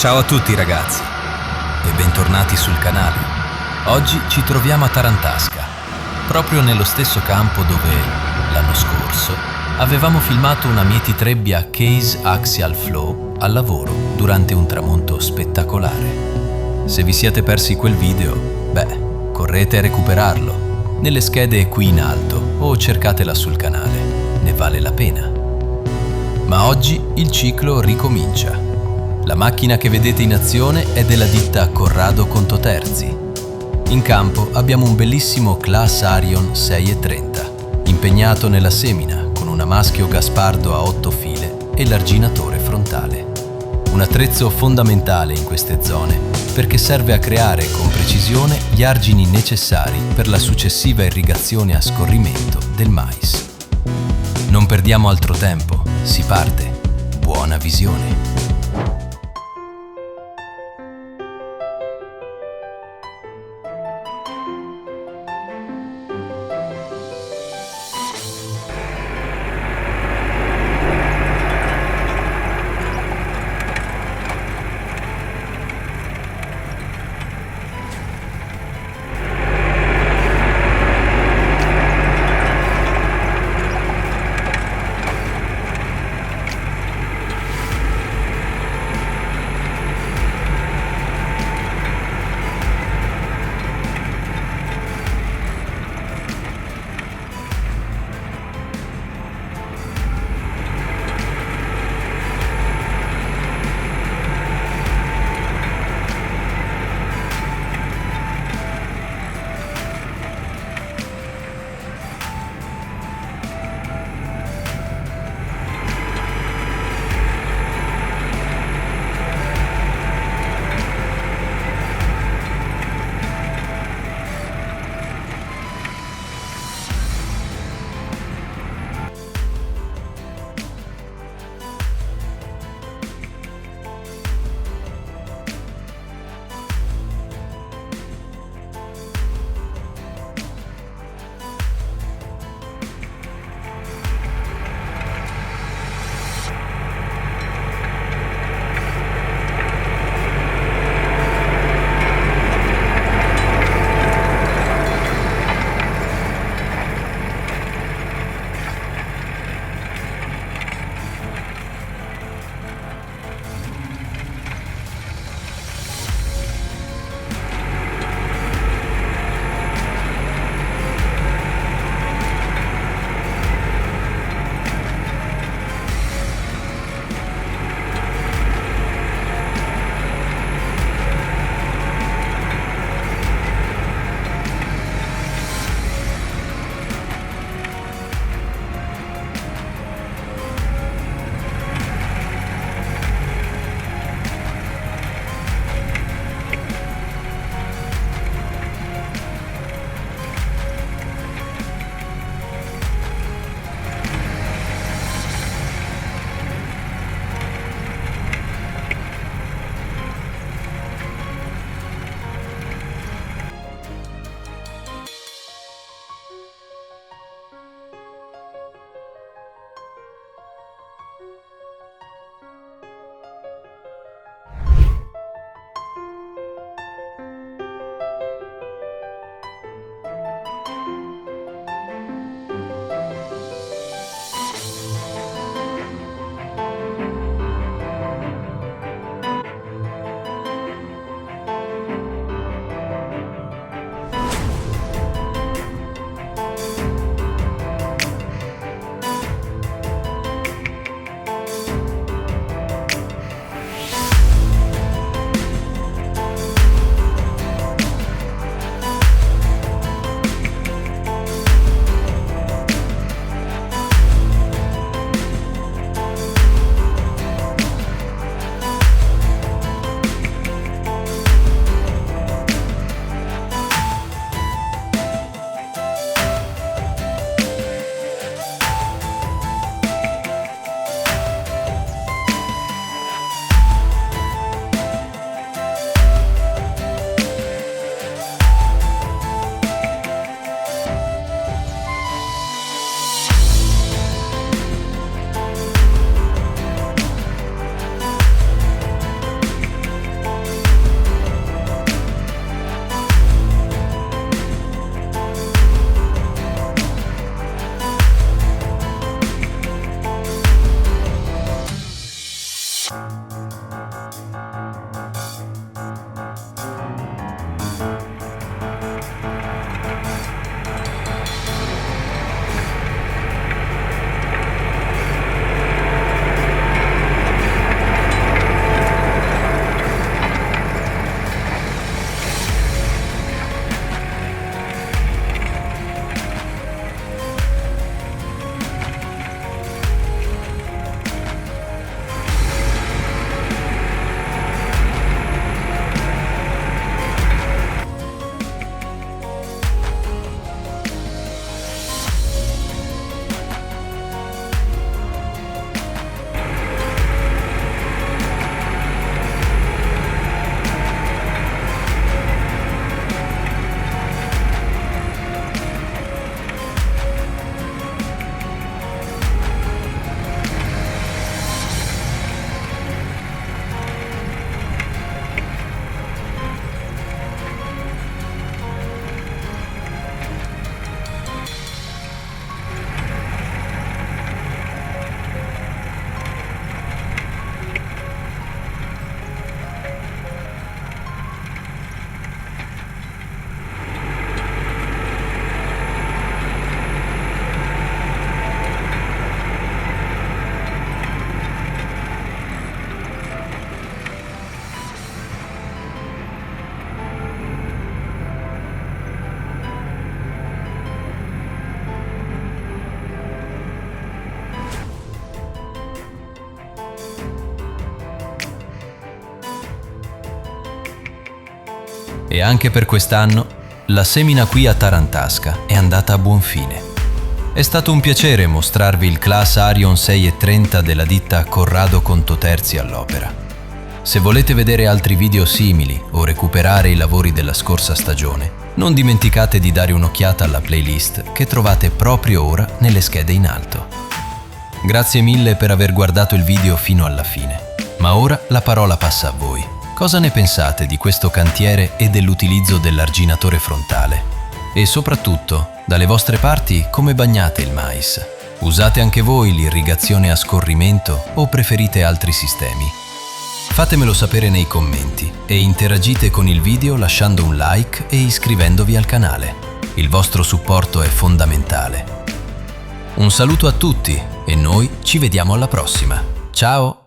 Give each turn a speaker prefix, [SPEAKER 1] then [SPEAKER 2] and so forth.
[SPEAKER 1] Ciao a tutti ragazzi e bentornati sul canale. Oggi ci troviamo a Tarantasca, proprio nello stesso campo dove, l'anno scorso, avevamo filmato una mietitrebbia Case Axial Flow al lavoro durante un tramonto spettacolare. Se vi siete persi quel video, correte a recuperarlo nelle schede qui in alto o cercatela sul canale, ne vale la pena. Ma oggi il ciclo ricomincia. La macchina che vedete in azione è della ditta Corrado Conto Terzi. In campo abbiamo un bellissimo Class Arion 630, impegnato nella semina con una Maschio Gaspardo a 8 file e l'arginatore frontale. Un attrezzo fondamentale in queste zone perché serve a creare con precisione gli argini necessari per la successiva irrigazione a scorrimento del mais. Non perdiamo altro tempo, si parte. Buona visione! E anche per quest'anno la semina qui a Tarantasca è andata a buon fine. È stato un piacere mostrarvi il Claas Arion 630 della ditta Corrado Conto Terzi all'opera. Se volete vedere altri video simili o recuperare i lavori della scorsa stagione, non dimenticate di dare un'occhiata alla playlist che trovate proprio ora nelle schede in alto. Grazie mille per aver guardato il video fino alla fine, ma ora la parola passa a voi. Cosa ne pensate di questo cantiere e dell'utilizzo dell'arginatore frontale? E soprattutto, dalle vostre parti, come bagnate il mais? Usate anche voi l'irrigazione a scorrimento o preferite altri sistemi? Fatemelo sapere nei commenti e interagite con il video lasciando un like e iscrivendovi al canale. Il vostro supporto è fondamentale. Un saluto a tutti e noi ci vediamo alla prossima. Ciao!